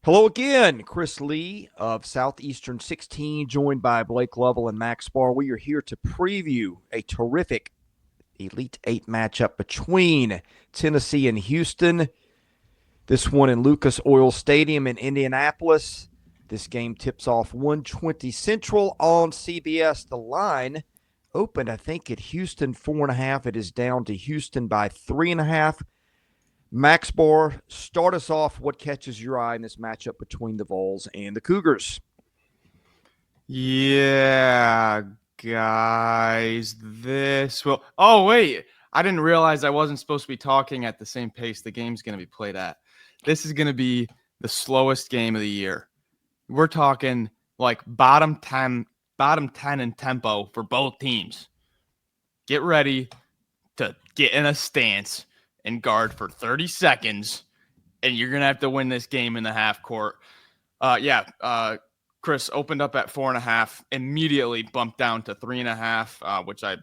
Hello again, Chris Lee of Southeastern 16, joined by Blake Lovell and Max Barr. We are here to preview a terrific Elite Eight matchup between Tennessee and Houston. This one in Lucas Oil Stadium in Indianapolis. This game tips off 1:20 Central on CBS. The line opened, I think, at Houston 4.5. It is down to Houston by 3.5. Max Barr, start us off. What catches your eye in this matchup between the Vols and the Cougars? Yeah, guys, oh, wait. I didn't realize I wasn't supposed to be talking at the same pace the game's going to be played at. This is going to be the slowest game of the year. We're talking like bottom 10 in tempo for both teams. Get ready to get in a stance and guard for 30 seconds, and you're going to have to win this game in the half court. Chris opened up at 4.5, immediately bumped down to 3.5, which I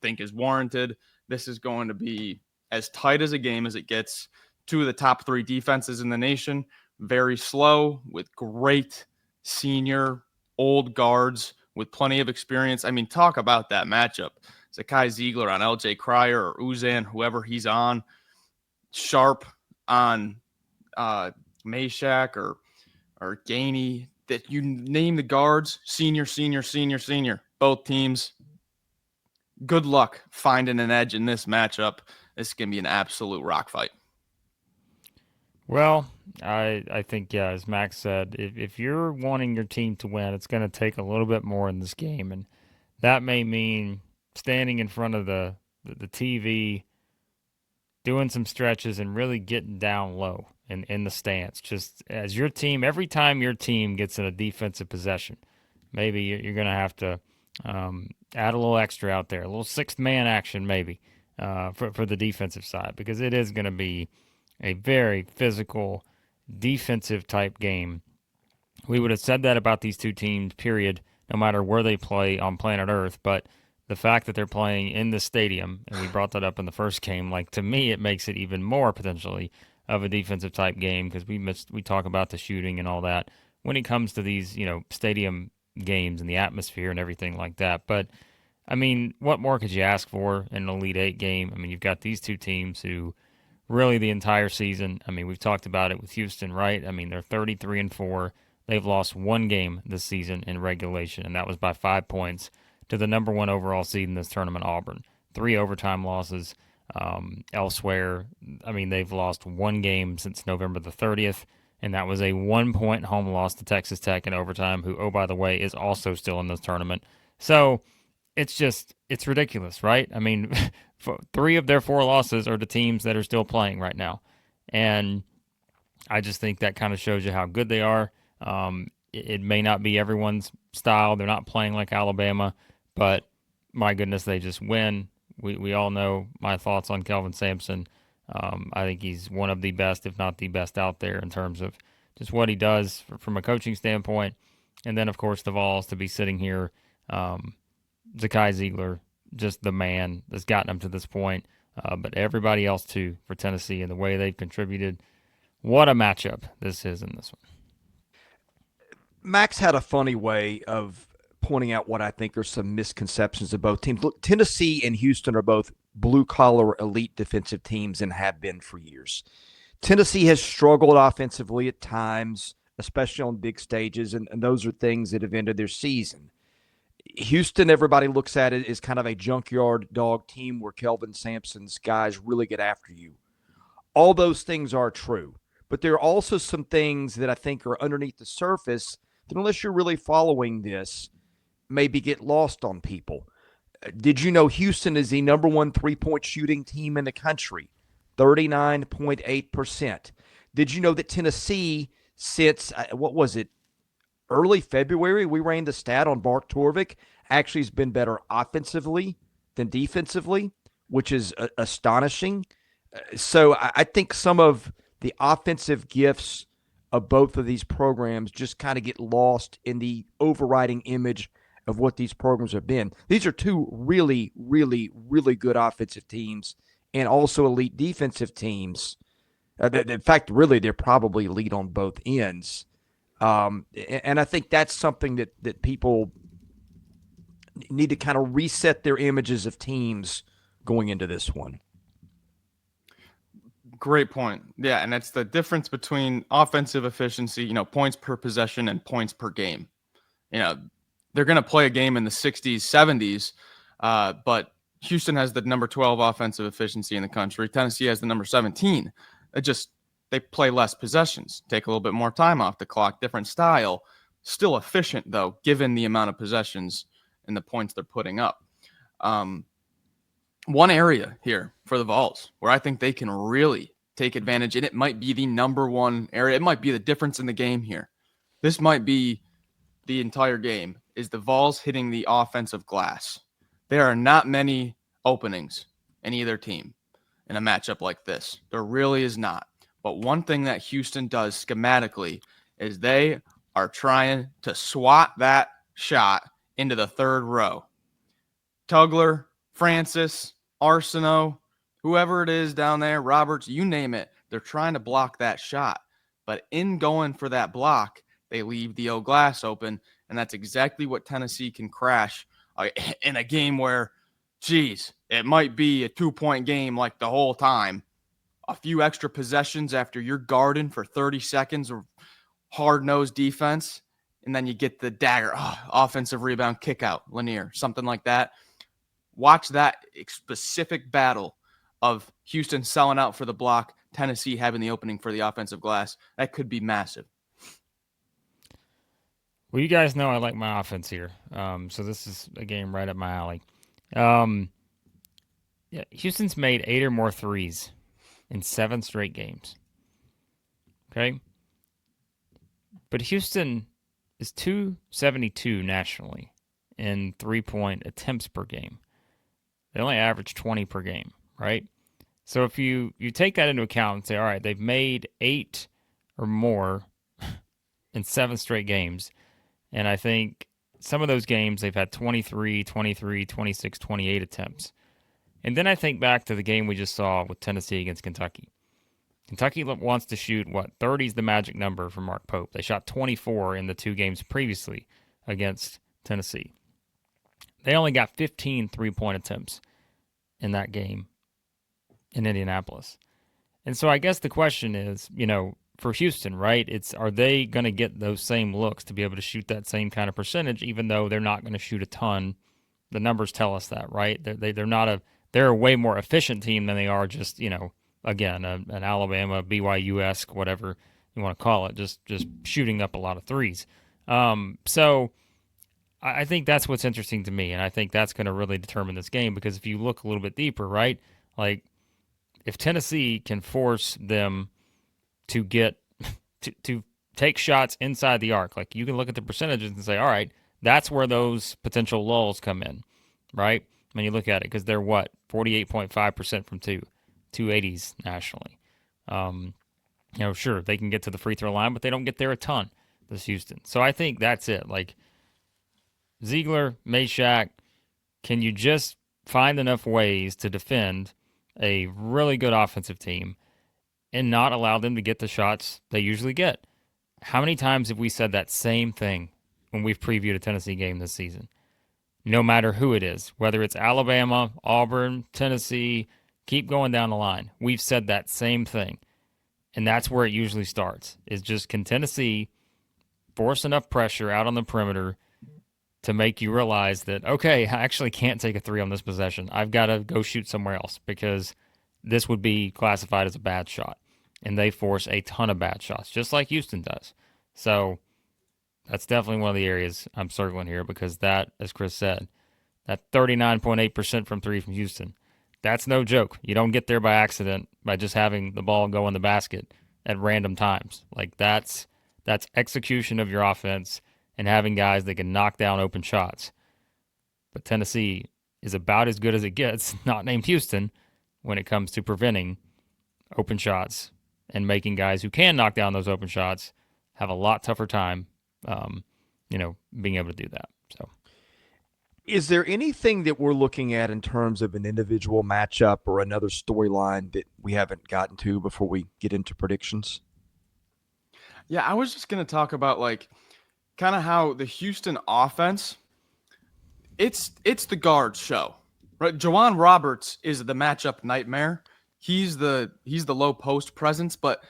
think is warranted. This is going to be as tight as a game as it gets. Two of the top three defenses in the nation, very slow with great senior old guards with plenty of experience. I mean, talk about that matchup. Zakai Ziegler on LJ Cryer or Uzan, whoever he's on. Sharp on Meshack or Gainey. That you name the guards, senior. Both teams, good luck finding an edge in this matchup. This is going to be an absolute rock fight. Well, I think, yeah, as Max said, if you're wanting your team to win, it's going to take a little bit more in this game. And that may mean standing in front of the TV, doing some stretches, and really getting down low in the stance. Just as your team, every time your team gets in a defensive possession, maybe you're going to have to add a little extra out there, a little sixth man action maybe for the defensive side, because it is going to be a very physical defensive type game. We would have said that about these two teams, period, no matter where they play on planet Earth. But the fact that they're playing in the stadium, and we brought that up in the first game, like, to me, it makes it even more potentially of a defensive type game, because we talk about the shooting and all that when it comes to these, stadium games and the atmosphere and everything like that. But I mean, what more could you ask for in an Elite Eight game? I mean, you've got these two teams who really the entire season. I mean, we've talked about it with Houston, right? I mean, they're 33-4. They've lost one game this season in regulation, and that was by 5 points to the number one overall seed in this tournament, Auburn. 3 overtime losses. Elsewhere, I mean, they've lost one game since November the 30th, and that was a 1-point home loss to Texas Tech in overtime, who, oh, by the way, is also still in this tournament. So it's ridiculous, right? I mean, 3 of their 4 losses are to teams that are still playing right now. And I just think that kind of shows you how good they are. It may not be everyone's style. They're not playing like Alabama, but my goodness, they just win. We all know my thoughts on Kelvin Sampson. I think he's one of the best, if not the best, out there in terms of just what he does from a coaching standpoint. And then, of course, the Vols to be sitting here. Zakai Ziegler, just the man that's gotten them to this point. But everybody else, too, for Tennessee and the way they've contributed. What a matchup this is in this one. Max had a funny way of pointing out what I think are some misconceptions of both teams. Look, Tennessee and Houston are both blue-collar elite defensive teams and have been for years. Tennessee has struggled offensively at times, especially on big stages, and those are things that have ended their season. Houston, everybody looks at it as kind of a junkyard dog team where Kelvin Sampson's guys really get after you. All those things are true, but there are also some things that I think are underneath the surface that, unless you're really following this, maybe get lost on people. Did you know Houston is the number one three-point shooting team in the country? 39.8%. Did you know that Tennessee, since, early February, we ran the stat on Bart Torvik, actually has been better offensively than defensively, which is astonishing. So I think some of the offensive gifts of both of these programs just kind of get lost in the overriding image of what these programs have been. These are two really, really, really good offensive teams and also elite defensive teams. In fact, really, they're probably elite on both ends. And I think that's something that people need to kind of reset their images of teams going into this one. Great point. Yeah, and it's the difference between offensive efficiency, points per possession and points per game. They're going to play a game in the 60s, 70s, but Houston has the number 12 offensive efficiency in the country. Tennessee has the number 17. They play less possessions, take a little bit more time off the clock, different style. Still efficient, though, given the amount of possessions and the points they're putting up. One area here for the Vols where I think they can really take advantage, and it might be the number one area. It might be the difference in the game here. This might be the entire game, is the Vols hitting the offensive glass. There are not many openings in either team in a matchup like this. There really is not. But one thing that Houston does schematically is they are trying to swat that shot into the third row. Tugler, Francis, Arsenault, whoever it is down there, Roberts, you name it, they're trying to block that shot. But in going for that block, they leave the O glass open, and that's exactly what Tennessee can crash in a game where, it might be a 2-point game like the whole time. A few extra possessions after you're guarding for 30 seconds or hard-nosed defense, and then you get the dagger, offensive rebound, kick out, Lanier, something like that. Watch that specific battle of Houston selling out for the block, Tennessee having the opening for the offensive glass. That could be massive. Well, you guys know I like my offense here, so this is a game right up my alley. Houston's made 8 or more threes in 7 straight games. Okay? But Houston is 272 nationally in 3-point attempts per game. They only average 20 per game, right? So if you take that into account and say, all right, they've made 8 or more in 7 straight games, and I think some of those games they've had 23, 23, 26, 28 attempts. And then I think back to the game we just saw with Tennessee against Kentucky. Kentucky wants to shoot, 30 is the magic number for Mark Pope. They shot 24 in the 2 games previously against Tennessee. They only got 15 3-point attempts in that game in Indianapolis. And so I guess the question is, for Houston, right, are they going to get those same looks to be able to shoot that same kind of percentage, even though they're not going to shoot a ton? The numbers tell us that, right? They're a way more efficient team than they are just, again, an Alabama, BYU-esque, whatever you want to call it, just shooting up a lot of threes. So I think that's what's interesting to me, and I think that's going to really determine this game, because if you look a little bit deeper, right, like if Tennessee can force them to get to take shots inside the arc, like you can look at the percentages and say, all right, that's where those potential lulls come in, right? When you look at it, because they're 48.5% from 280s nationally. Sure, they can get to the free throw line, but they don't get there a ton, this Houston. So I think that's it. Like, Ziegler, Meshack, can you just find enough ways to defend a really good offensive team and not allow them to get the shots they usually get? How many times have we said that same thing when we've previewed a Tennessee game this season? No matter who it is, whether it's Alabama, Auburn, Tennessee, keep going down the line. We've said that same thing. And that's where it usually starts, is just, can Tennessee force enough pressure out on the perimeter to make you realize that, okay, I actually can't take a 3 on this possession. I've got to go shoot somewhere else, because this would be classified as a bad shot. And they force a ton of bad shots, just like Houston does. So that's definitely one of the areas I'm circling here, because that, as Chris said, that 39.8% from 3 from Houston, that's no joke. You don't get there by accident by just having the ball go in the basket at random times. Like, that's execution of your offense and having guys that can knock down open shots. But Tennessee is about as good as it gets, not named Houston, when it comes to preventing open shots and making guys who can knock down those open shots have a lot tougher time, being able to do that. So, Is there anything that we're looking at in terms of an individual matchup or another storyline that we haven't gotten to before we get into predictions? Yeah, I was just going to talk about like kind of how the Houston offense, it's the guard show. Right? Jawan Roberts is the matchup nightmare. He's the low post presence, but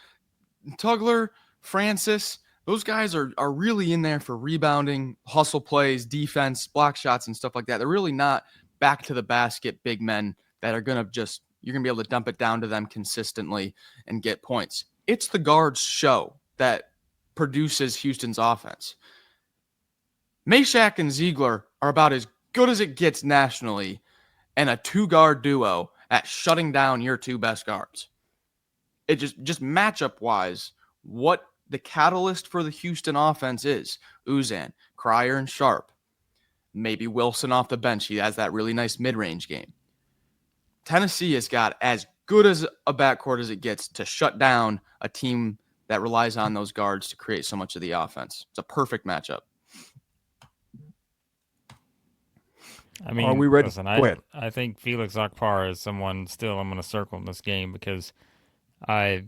Tugler, Francis, those guys are really in there for rebounding, hustle plays, defense, block shots, and stuff like that. They're really not back to the basket big men that are going to just, you're going to be able to dump it down to them consistently and get points. It's the guards show that produces Houston's offense. Meshack and Ziegler are about as good as it gets nationally, and a two-guard duo at shutting down your two best guards. It just matchup-wise, what the catalyst for the Houston offense is. Uzan, Cryer, and Sharp. Maybe Wilson off the bench. He has that really nice mid-range game. Tennessee has got as good as a backcourt as it gets to shut down a team that relies on those guards to create so much of the offense. It's a perfect matchup. I mean, Are we ready? listen, Go ahead. I think Felix Akpar is someone still I'm going to circle in this game because I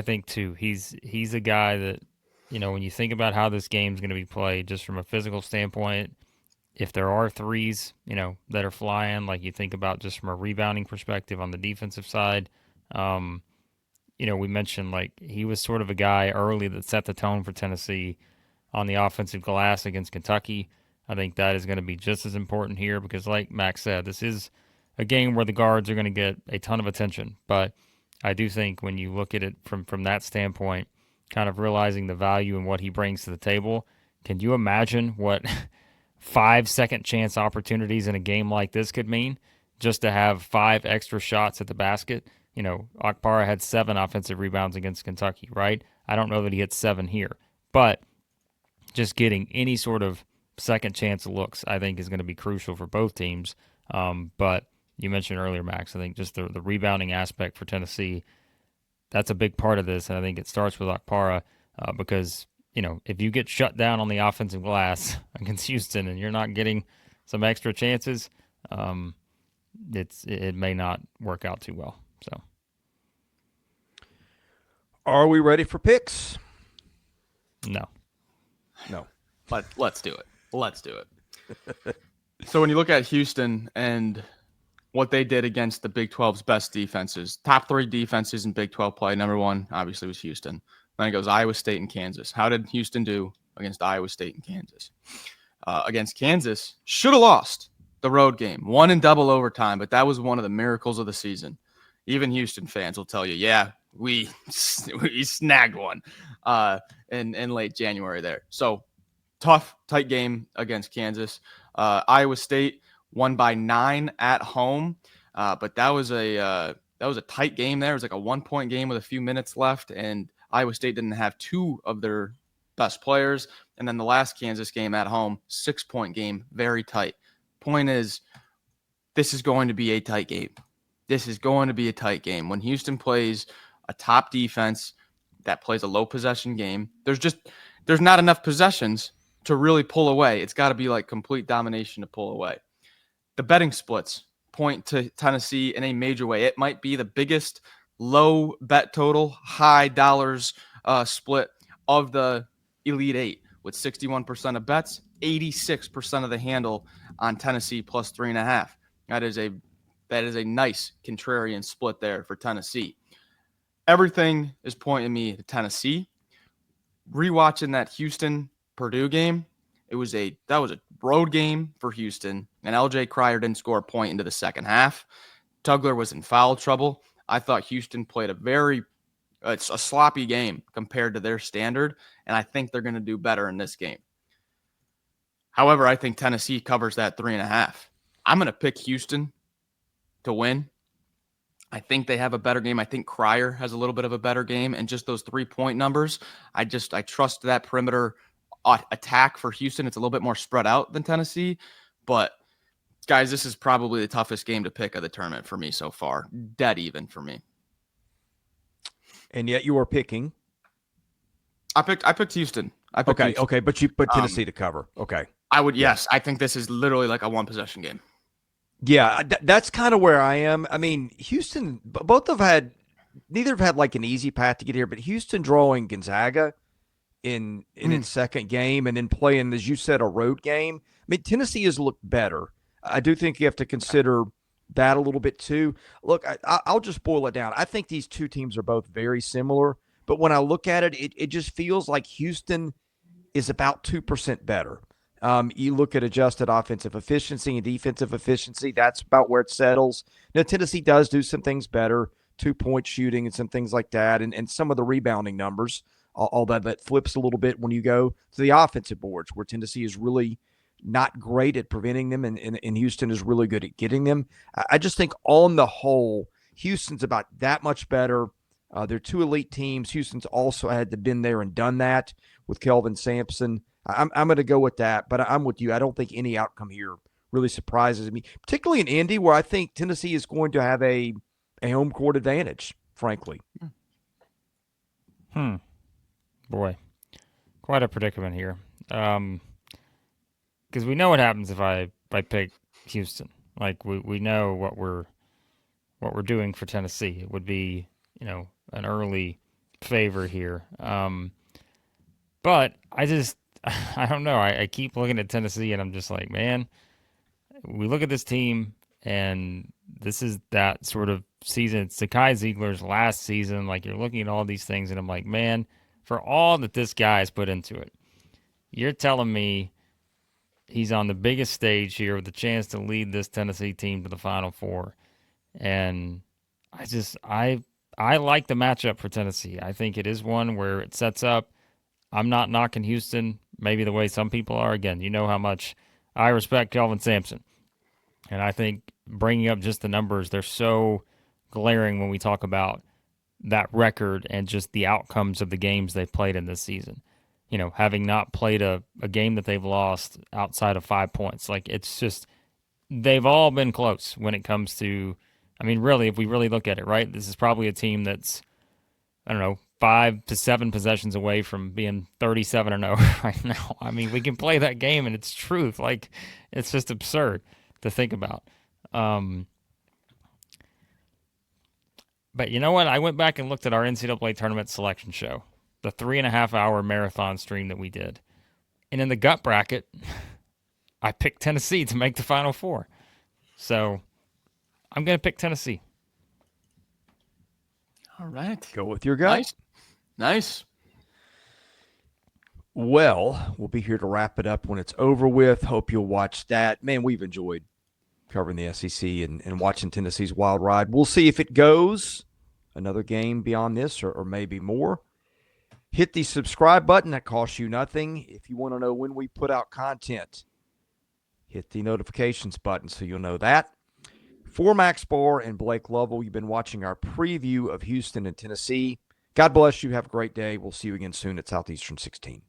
think too he's a guy that, you know, when you think about how this game's going to be played just from a physical standpoint, if there are threes, you know, that are flying, like you think about just from a rebounding perspective on the defensive side, you know, we mentioned like he was sort of a guy early that set the tone for Tennessee on the offensive glass against Kentucky. I think that is going to be just as important here because, like Max said, this is a game where the guards are going to get a ton of attention. But I do think when you look at it from that standpoint, kind of realizing the value and what he brings to the table, can you imagine what 5 second chance opportunities in a game like this could mean? Just to have 5 extra shots at the basket. You know, Akpara had 7 offensive rebounds against Kentucky, right? I don't know that he hit 7 here. But just getting any sort of second chance looks, I think, is going to be crucial for both teams. But you mentioned earlier, Max, I think just the rebounding aspect for Tennessee, that's a big part of this. And I think it starts with Akpara because, you know, if you get shut down on the offensive glass against Houston and you're not getting some extra chances, it may not work out too well. So, Are we ready for picks? no. But let's do it. Let's do it. So when you look at Houston and what they did against the Big 12's best defenses, top 3 defenses in Big 12 play, number 1 obviously was Houston. Then it goes Iowa State and Kansas. How did Houston do against Iowa State and Kansas? Against Kansas, should have lost the road game, won in double overtime, but that was one of the miracles of the season. Even Houston fans will tell you, yeah, we snagged one in late January there. So tough, tight game against Kansas. Iowa State won by 9 at home, but that was a tight game there. It was like a 1-point game with a few minutes left, and Iowa State didn't have 2 of their best players. And then the last Kansas game at home, 6-point game, very tight. Point is, this is going to be a tight game. This is going to be a tight game. When Houston plays a top defense that plays a low possession game, there's not enough possessions to really pull away. It's got to be like complete domination to pull away. The betting splits point to Tennessee in a major way. It might be the biggest low bet total, high dollars split of the Elite 8 with 61% of bets, 86% of the handle on Tennessee plus 3.5. That is a nice contrarian split there for Tennessee. Everything is pointing me to Tennessee. Rewatching that Houston-Purdue game, that was a road game for Houston, and LJ Cryer didn't score a point into the second half. Tugler was in foul trouble. I thought Houston played a sloppy game compared to their standard, and I think they're going to do better in this game. However, I think Tennessee covers that 3.5. I'm going to pick Houston to win. I think they have a better game. I think Cryer has a little bit of a better game, and just those 3-point numbers, I trust that perimeter attack for Houston. It's a little bit more spread out than Tennessee, but guys, this is probably the toughest game to pick of the tournament for me so far. Dead even for me. And yet you are picking. I picked Houston. I picked Houston. Okay, but Tennessee to cover. Okay. I would, yes. I think this is literally like a one-possession game. Yeah, that's kind of where I am. I mean, Houston, neither have had like an easy path to get here, but Houston drawing Gonzaga in its second game and then playing, as you said, a road game. I mean, Tennessee has looked better. I do think you have to consider that a little bit too. Look, I'll just boil it down. I think these two teams are both very similar, but when I look at it, it just feels like Houston is about 2% better. You look at adjusted offensive efficiency and defensive efficiency, that's about where it settles. Now, Tennessee does do some things better, 2-point shooting and some things like that, and some of the rebounding numbers, although that flips a little bit when you go to the offensive boards, where Tennessee is really not great at preventing them, and Houston is really good at getting them. I just think on the whole, Houston's about that much better. They're two elite teams. Houston's also had to been there and done that with Kelvin Sampson. I'm going to go with that, but I'm with you. I don't think any outcome here really surprises me, particularly in Indy, where I think Tennessee is going to have a home court advantage, frankly. Boy, quite a predicament here. Because we know what happens if I pick Houston. Like we know what we're doing for Tennessee. It would be, an early favor here. But I don't know. I keep looking at Tennessee and I'm just like, man, we look at this team and this is that sort of season. It's Zakai Ziegler's last season. Like, you're looking at all these things and I'm like, man, for all that this guy has put into it, you're telling me he's on the biggest stage here with the chance to lead this Tennessee team to the Final Four. And I like the matchup for Tennessee. I think it is one where it sets up. I'm not knocking Houston maybe the way some people are. Again, you know how much I respect Kelvin Sampson. And I think bringing up just the numbers, they're so glaring when we talk about that record and just the outcomes of the games they've played in this season. Having not played a game that they've lost outside of 5 points. Like, it's just, they've all been close when it comes to, really, if we really look at it, right? This is probably a team that's, 5 to 7 possessions away from being 37-0 right now. We can play that game and it's truth. Like, it's just absurd to think about. But you know what? I went back and looked at our NCAA tournament selection show, the 3.5-hour marathon stream that we did. And in the gut bracket, I picked Tennessee to make the Final Four. So I'm going to pick Tennessee. All right. Go with your gut. Nice. Well, we'll be here to wrap it up when it's over with. Hope you'll watch that. Man, we've enjoyed covering the SEC and watching Tennessee's wild ride. We'll see if it goes another game beyond this or maybe more. Hit the subscribe button. That costs you nothing. If you want to know when we put out content, hit the notifications button so you'll know that. For Max Barr and Blake Lovell, you've been watching our preview of Houston and Tennessee. God bless you. Have a great day. We'll see you again soon at Southeastern 16.